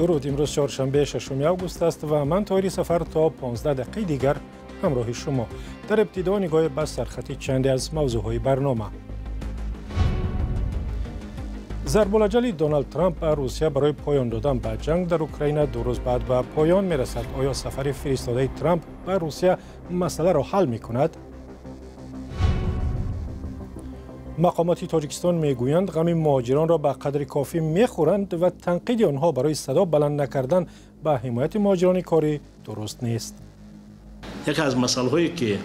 درود. امروز چهارشنبه 6 آگوست است و من طاهری سفر تا 15 دقیقه دیگر همراه شما. در ابتدا نگاه به سرخط چند از موضوعهای برنامه. ضرب‌الاجل دونالد ترامپ به روسیه برای پایان دادن به جنگ در اوکراین 2 روز بعد به پایان می‌رسد. آیا سفر فرستاده ترامپ به روسیه مسئله را حل می‌کند؟ مقامات تاجیکستان میگویند غم مهاجران را به قدر کافی میخورند و تنقید آنها برای صدا بلند نکردن به حمایت مهاجران کاری درست نیست. یکی از مسائلی که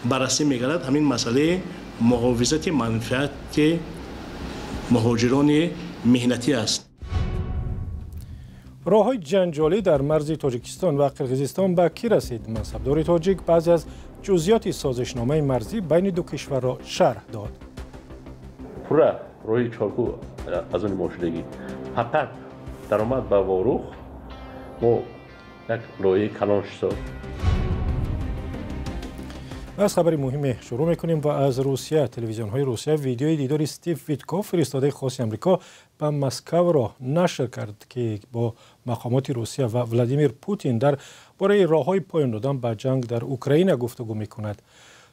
بررسی می‌گردد همین مسئله محافظت منفعت مهاجران مهنتی است. راه‌های جنجالی در مرز تاجیکستان و قرقیزستان به کی رسید؟ منصبدار تاجیک بعضی از جزئیات سازشنامه مرزی بین دو کشور را شرح داد. پورا روی چارکو از آن ماشدگی فقط درآمد به واروخ و یک لایه کلان شد. از خبر مهم شروع میکنیم و از روسیه. تلویزیون های روسیه ویدیوی دیدار استیو ویتکوف فرستاده خاص آمریکا به مسکو را نشر کرد که با مقامات روسیه و ولادیمیر پوتین در باره راه‌های پایان دادن به جنگ در اوکراین گفتگو میکند.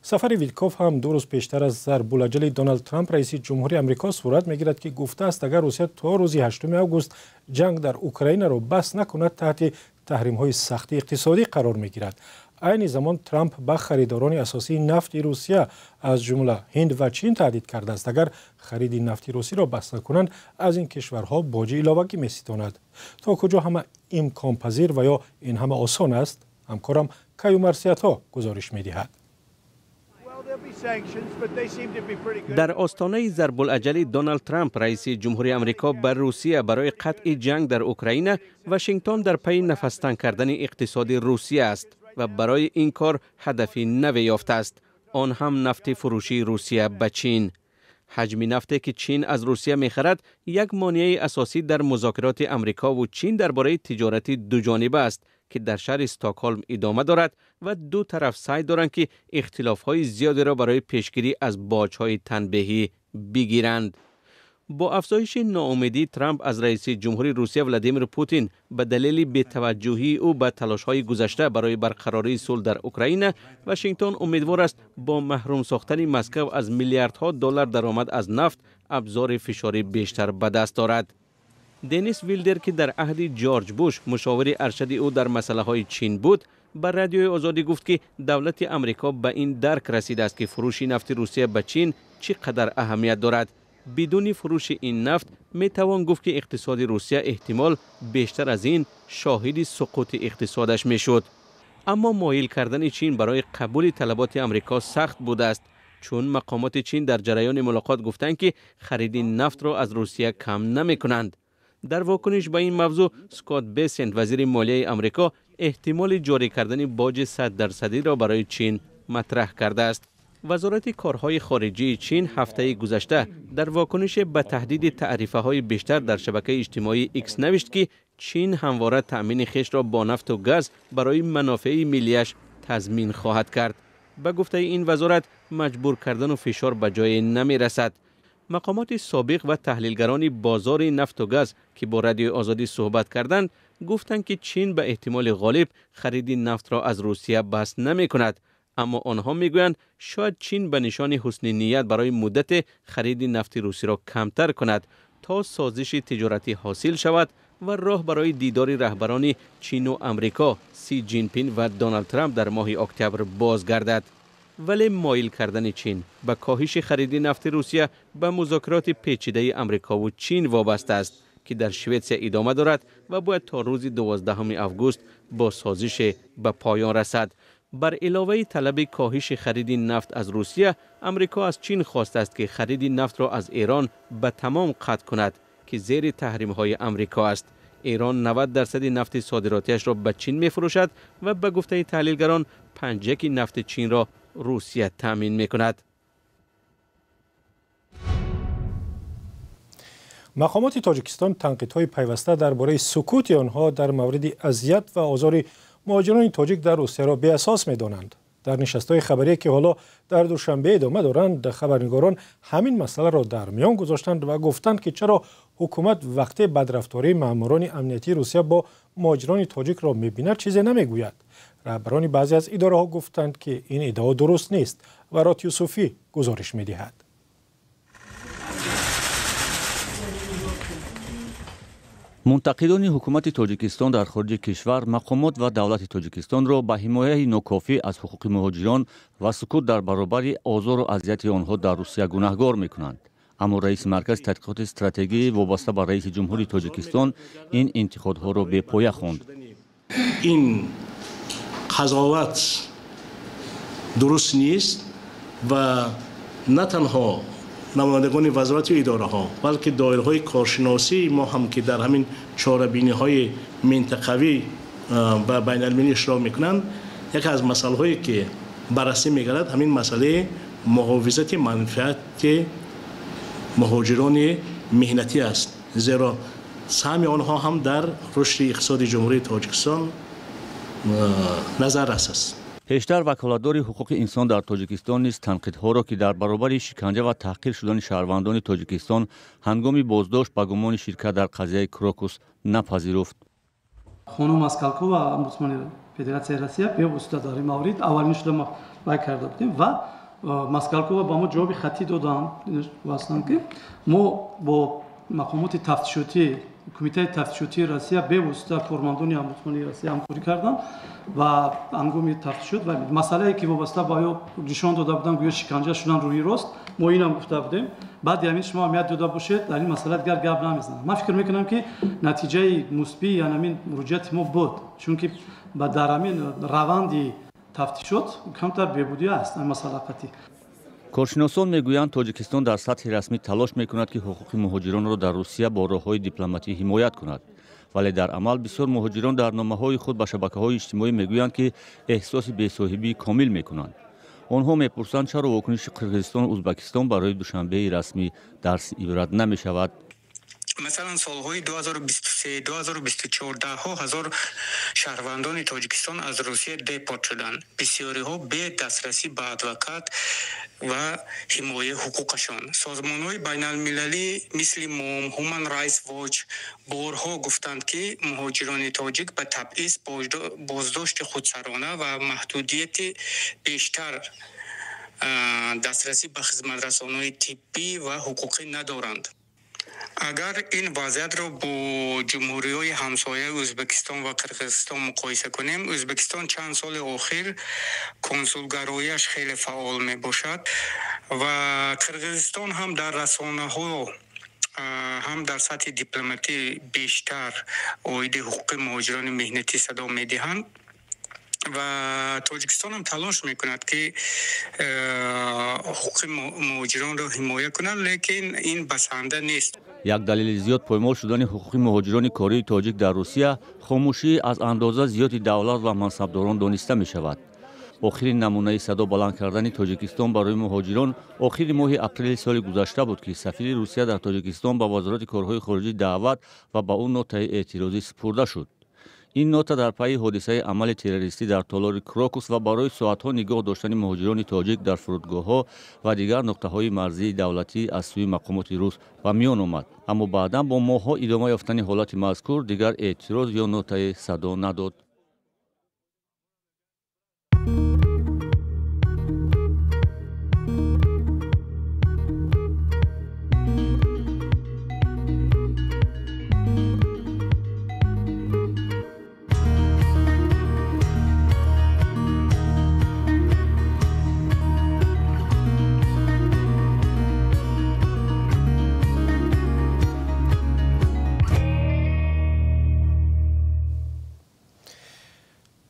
سفر ویتکوف هم 2 روز پیشتر از ضرب‌الاجل دونالد ترامپ رئیس جمهوری آمریکا صورت میگیرد که گفته است اگر روسیه تا روز 8 آگوست جنگ در اوکراین را بس نکند تحت تحریم‌های سخت اقتصادی قرار میگیرد. عین زمان ترامپ به خریداران اساسی نفت روسیه از جمله هند و چین تهدید کرده است اگر خرید نفت روسی را بس نکنند از این کشورها باج علاوه‌ای می‌ستاند. تا کجا همه امکان پذیر و یا این همه آسان است؟ همکارم کیومرسیتا گزارش می‌دهد. در آستانه ضرب‌الاجل دونالد ترامپ رئیس جمهوری آمریکا بر روسیه برای قطع جنگ در اوکراین، واشنگتن در پی نفستن کردن اقتصاد روسیه است و برای این کار هدفی نوی یافته است، آن هم نفت فروشی روسیه به چین. حجم نفتی که چین از روسیه می‌خرد یک مانع اساسی در مذاکرات آمریکا و چین درباره تجارت دوجانبه است که در شهر استکهلم ادامه دارد و دو طرف سعی دارند که اختلاف‌های زیادی را برای پیشگیری از باج‌های تنبیهی بگیرند. با افزایش ناامیدی ترامپ از رئیس جمهوری روسیه ولادیمیر پوتین به دلیل بی‌توجهی او به تلاش‌های گذشته برای برقراری صلح در اوکراین، واشنگتن امیدوار است با محروم ساختن مسکو از میلیاردها دلار درآمد از نفت ابزار فشاری بیشتر به دست دارد. دنیس ویلدر که در عهد جورج بوش مشاور ارشد او در مسائل چین بود، بر رادیوی آزادی گفت که دولت آمریکا به این درک رسیده است که فروش نفت روسیه به چین چقدر اهمیت دارد. بدون فروش این نفت می توان گفت که اقتصاد روسیه احتمال بیشتر از این شاهد سقوط اقتصادش می شد. اما مایل کردن چین برای قبول طلبات آمریکا سخت بوده است، چون مقامات چین در جریان ملاقات گفتند که خرید نفت را از روسیه کم نمی کنند. در واکنش به این موضوع، اسکات بیسنت وزیر مالیه آمریکا احتمال جاری کردن باج 100% را برای چین مطرح کرده است. وزارت کارهای خارجی چین هفته گذشته در واکنش به تهدید تعرفه‌های بیشتر در شبکه اجتماعی ایکس نوشت که چین همواره تأمین خویش را با نفت و گاز برای منافع ملیش تضمین خواهد کرد. به گفته این وزارت، مجبور کردن و فشار به جای نمی رسد. مقامات سابق و تحلیلگران بازار نفت و گاز که با رادیو آزادی صحبت کردند، گفتند که چین به احتمال غالب خرید نفت را از روسیه بس نمی کند. اما آنها میگویند شاید چین به نشان حسن نیت برای مدت خرید نفت روسی را کمتر کند تا سازش تجارتی حاصل شود و راه برای دیدار رهبران چین و آمریکا سی جین پینگ و دونالد ترامپ در ماه اکتبر بازگردد. ولی مایل کردن چین به کاهش خرید نفت روسیه به مذاکرات پیچیده آمریکا و چین وابسته است که در شوئدسیا ادامه دارد و باید تا روز 12 آگوست با سازش به پایان رسد. بر علاوه طلب کاهش خرید نفت از روسیه، آمریکا از چین خواسته است که خرید نفت را از ایران به تمام قطع کند که زیر تحریم‌های آمریکا است. ایران 90% نفت صادراتیش را به چین می‌فروشد و به گفته تحلیلگران 5 نفت چین را روسیه تامین می‌کند. مقامات تاجیکستان تنقیدهای پیوسته درباره سکوت آنها در مورد اذیت و آزار مهاجران تاجیک در روسیه را بی‌اساس می‌دانند. در نشست‌های خبری که حالا در دوشنبه ادامه دارند، خبرنگاران همین مسئله را در میان گذاشتند و گفتند که چرا حکومت وقتی بدرفتاری ماموران امنیتی روسیه با مهاجران تاجیک را می‌بیند چیزی نمیگوید. رهبران بعضی از اداره‌ها گفتند که این ادعا درست نیست. ورات یوسفی گزارش می‌دهد. منتقدان حکومت تاجیکستان در خارج کشور مقامات و دولت تاجیکستان را به حمایت ناکافی از حقوق مهاجران و سکوت در برابر آزار و اذیت آنها در روسیه گناهکار می‌کنند. اما رئیس مرکز تحقیقات استراتژی وابسته به رئیس جمهوری تاجیکستان این انتقادها را بی‌پایه خواند. این قضاوت درست نیست و نه تنها نمایندگان وزارت و اداره ها بلکه دایره های کارشناسی ما هم که در همین چاره‌بینی های منطقوی و بین المللی اشتراک میکنند، یکی از مسائل هایی که بررسی میگردد همین مسئله محافظت منفعت مهاجران مهنتی است، زیرا سهم آنها هم در رشد اقتصاد جمهوری تاجیکستان نظر است. پیشتر وکالتدار حقوق انسان در تاجیکستان نیز تنقیدها را که در برابر شکنجه و تحقیر شدن شهروندان تاجیکستان هنگام بازداشت به گمان شرکت در قضیه کروکوس نپذیرفت. خانم ماسکالکووا омбудсмани Федерация Россия бевосита дар ин маврид аввалин шуда мо бай карда будем ва Маскалкова ба мо ҷавоби хатӣ доданд вастанд ки мо бо мақомоти тафтишотӣ кумитаи тафтишотии Россия бевосита кормандони омбудсмани Россия ҳамкорӣ карданд ва ҳангоми тафтишот ва масъалае ки вобаста ба ё нишон дода буданд гӯё шиканҷа шудан рӯи рост мо инам гуфта будем. بعد همین شما اهمیت داده باشید در این مسئله دیگر گپ نمیزنم. من فکر میکنم که نتیجه مثبت یعنی همین مراجعت ما بود، چون که در همین روند تفتیشات کمتر بهبودی است این مسئله قطعی. کارشناسان میگویند تاجیکستان در سطح رسمی تلاش میکند که حقوق مهاجران را در روسیه با راههای دیپلماتی حمایت کند، ولی در عمل بسیار مهاجران در نامه‌های خود به شبکه‌های اجتماعی میگویند که احساس بی‌صاحبی کامل میکنند. آنها میپرسند چرا واکنش قرقیزستان و ازبکستان برای دوشنبه رسمی درس عبرت نمیشود. مثلا سالهای 2023 2024 ها هزار شهروندان تاجیکستان از روسیه دیپورت شدند. بسیاری ها به دسترسی به ادوکات و حمایت حقوقشان. سازمان های بین المللی مثل موم، هومن رایتس واچ بارها گفتند که مهاجران تاجیک به تبعیض، بازداشت خودسرانه و محدودیت بیشتر دسترسی به خدمات رسانه‌های طبی و حقوقی ندارند. اگر این وضعیت را با جمهوری‌های همسایه ازبکستان و قرقیزستان مقایسه کنیم، ازبکستان چند سال اخیر کنسولگرایی‌اش خیلی فعال می باشد و قرقیزستان هم در رسانه‌ها هم در سطح دیپلماتی بیشتر عاید حقوق مهاجران مهنتی صدا می‌دهند و تاجیکستان هم تلاش میکند که حقوق مهاجران را حمایت کند، لیکن این بسنده نیست. یک دلیل زیاد پایمال شدن حقوق مهاجران کاری تاجیک در روسیه خاموشی از اندازه زیادی دولت و منصبداران دانسته می شود. آخرین نمونه صدا بلند کردن تاجیکستان برای مهاجران آخر ماه اپریل سال گذشته بود که سفیر روسیه در تاجیکستان به وزارت کارهای خارجی دعوت و به اون نوت اعتراضی سپرده شد. این نوت در پی حادثه عمل تروریستی در تالار کروکوس و برای ساعت‌ها نگاه داشتن مهاجران تاجیک در فرودگاه‌ها و دیگر نقطه‌های مرزی دولتی از سوی مقامات روس به میان آمد. اما بعداً با ماه‌ها ادامه یافتن حالت مذکور دیگر اعتراض یا نوت صدا نداد.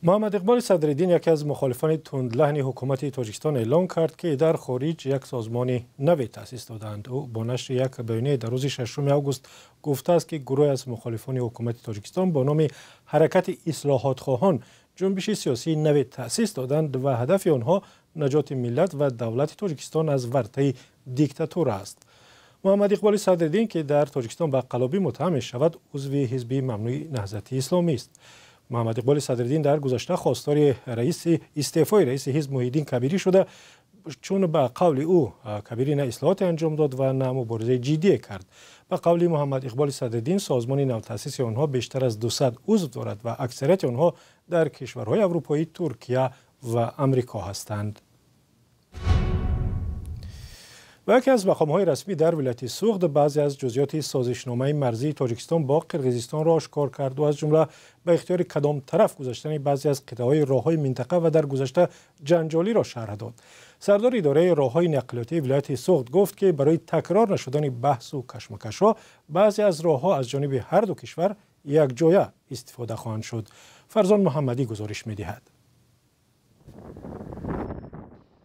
محمد اقبال صدرالدین یکی از مخالفان تندلحن حکومت تاجیکستان اعلام کرد که در خارج یک سازمان نوی تأسیس دادند. او با نشر یک بیانیه در روز 6 آگوست گفته است که گروه از مخالفان حکومت تاجیکستان با نام حرکت اصلاحات خواهان جنبش سیاسی نوی تأسیس دادند و هدف آنها نجات ملت و دولت تاجیکستان از ورطه دیکتاتور است. محمد اقبال صدرالدین که در تاجیکستان به قلابی متهم شود عضو حزب ممنوع نهضت اسلامی است. محمد اقبال صدرالدین در گذشته خواستار استعفای رئیس حزب محیدین کبیری شده چون به قول او کبیرین اصلاحات انجام داد و نه مبارزه جدی کرد. به قول محمد اقبال صدرالدین سازمان نوتأسیس آنها بیشتر از 200 عضو دارد و اکثریت آنها در کشورهای اروپایی، ترکیه و امریکا هستند. و یکی از مقام‌های رسمی در ولایت سوخت بعضی از جزئیات سازشنامه مرزی تاجیکستان با قرقیزستان را آشکار کرد و از جمله به اختیار کدام طرف گذاشتن بعضی از قطعه‌های راه‌های منطقه و در گذشته جنجالی را شرح داد. سردار اداره راه‌های نقلیاتی ولایت سوخت گفت که برای تکرار نشدن بحث و کشمکش‌ها بعضی از راه‌ها از جانب هر دو کشور یک جایه استفاده خواهند شد. فرزان محمدی گزارش می‌دهد.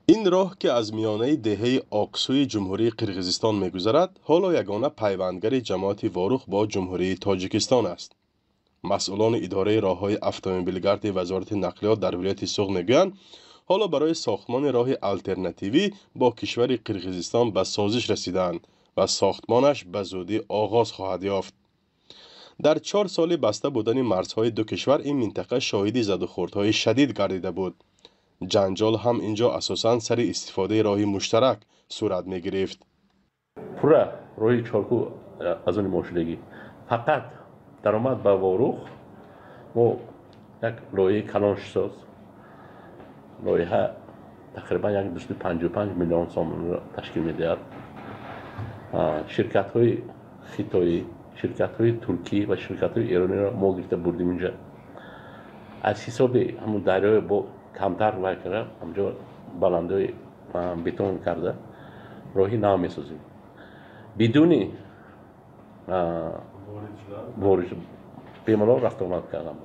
این راه که از میانه دهه آقسوی جمهوری قرقیزستان می‌گذرد، حالا یگانه پیوندگر جماعت واروخ با جمهوری تاجیکستان است. مسئولان اداره راه‌های اتومبیلگرد وزارت نقلیات در ولایت سوخت میگویند حالا برای ساختمان راه آلترناتیوی با کشور قرقیزستان به سازش رسیدند و ساختمانش به زودی آغاز خواهد یافت. در 4 سال بسته بودن مرزهای دو کشور این منطقه شاهد زد و خوردهای شدید گردیده بود. جنجال هم اینجا اساساً سر استفاده راه مشترک صورت می گرفت. پورا راه چارکو از اون مشکلی فقط درآمد به واروخ و یک لایه کلانش ساز لایه تقریبا 255 میلیون سوم را تشکیل می‌دهد. شرکت‌های خیتایی، شرکت‌های ترکی و شرکت‌های ایرانی را ما گرفته بردیم اینجا. از حساب همون دریای با کمتر وای کرده همجا بلندای بتون کرده راهی نام می‌سازیم. بدون بارش بیمار رفت آمد کردم.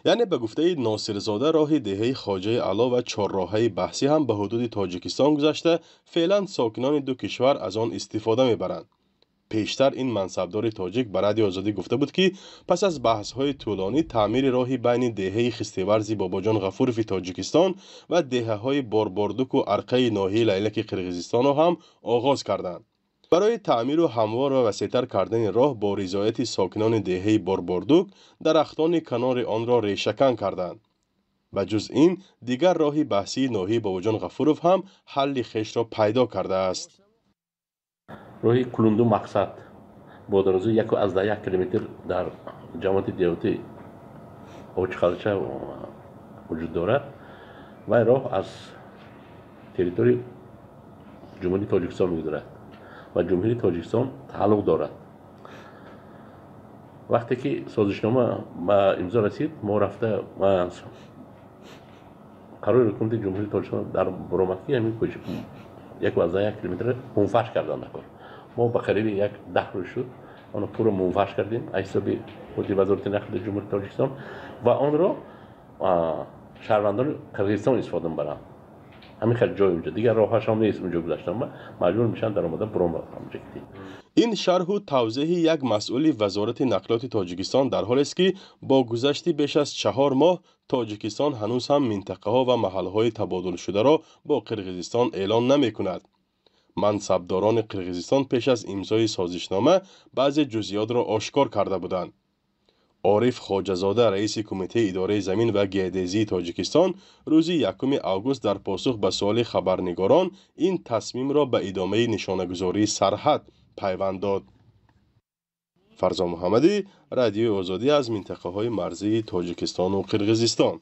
یعنی به گفته ناصرزاده راه دهه خواجه علا و 4 راههای بحثی هم به حدود تاجیکستان گذشته فعلا ساکنان دو کشور از آن استفاده میبرند. پیشتر این منصبدار تاجیک به رادیو آزادی گفته بود که پس از بحث‌های طولانی تعمیر راهی بین دهه خستیورزی باباجان غفورف تاجیکستان و دهه‌های بارباردوک و ارقه ناحیه لیلک قرقیزستان را هم آغاز کردند. برای تعمیر و هموار و وسیع‌تر کردن راه با رضایت ساکنان دهه بارباردوک درختان کنار آن را ریشه‌کن کردند. و جز این دیگر راهی بحثی ناحیه باباجان غفورف هم حل خویش را پیدا کرده است. راهی کلوندو مقصد با درازی 1.1 کیلومتر در جماعت دیوتی اوچخالچه وجود دارد و راه از تریتوری جمهوری تاجیکستان می‌گذرد و جمهوری تاجیکستان تعلق دارد. وقتی که سازشنامه به امضا رسید ما رفته قرار حکومت جمهوری تاجیکستان در برآمدگی همین کوچه 1.1 کیلومتر منفش کردن نکرد. ما به قریب 10 روز شد آن پورا منفش کردیم حسابی خودی وزارت نقل جمهوری تاجیکستان و آن را شهروندان قرقیزستان استفاده می‌برند. همین خیلی جای اونجا دیگر راهش هم نیست اونجا گذاشتن و مجبور میشن در اومده برام اونجا. این شرح و توضیح یک مسئول وزارت نقلیات تاجیکستان در حالی است که با گذشت بیش از 4 ماه تاجیکستان هنوز هم منطقه ها و محله های تبادل شده را با قرقیزستان اعلام نمی کند. منصبداران قرقیزستان پیش از امضای سازشنامه بعضی جزئیات را آشکار کرده بودند. عارف خواجه‌زاده رئیس کمیته اداره زمین و گیودزی تاجیکستان روز 1 آگوست در پاسخ به سوال خبرنگاران این تصمیم را به ادامه نشانه‌گذاری سرحد پیوند داد. فرزان محمدی، رادیو آزادی از منطقه‌های مرزی تاجیکستان و قرقیزستان.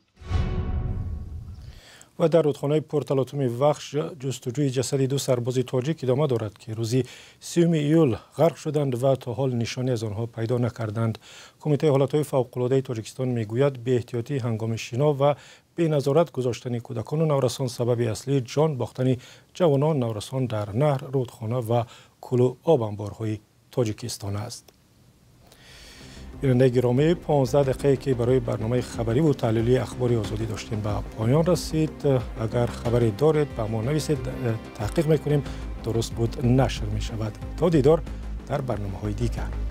و در رودخانه پورتالاتوم وخش جستجوی جسد 2 سرباز تاجیک ادامه دارد که روزی 30 ایول غرق شدند و تا حال نشانی از آنها پیدا نکردند. کمیته حالتهای فوق‌العاده تاجیکستان میگوید بی احتیاطی هنگام شنا و بی نظارت گذاشتن کودکان و نورسان سبب اصلی جان باختن جوانان نورسان در نهر، رودخانه و کلو آب انبارهای تاجیکستان است. بیننده گرامی 15 دقیقه که برای برنامه خبری و تحلیلی اخبار آزادی داشتیم به پایان رسید. اگر خبری دارید به ما نویسید، تحقیق میکنیم درست بود نشر می شود. تا دیدار در برنامه های دیگر.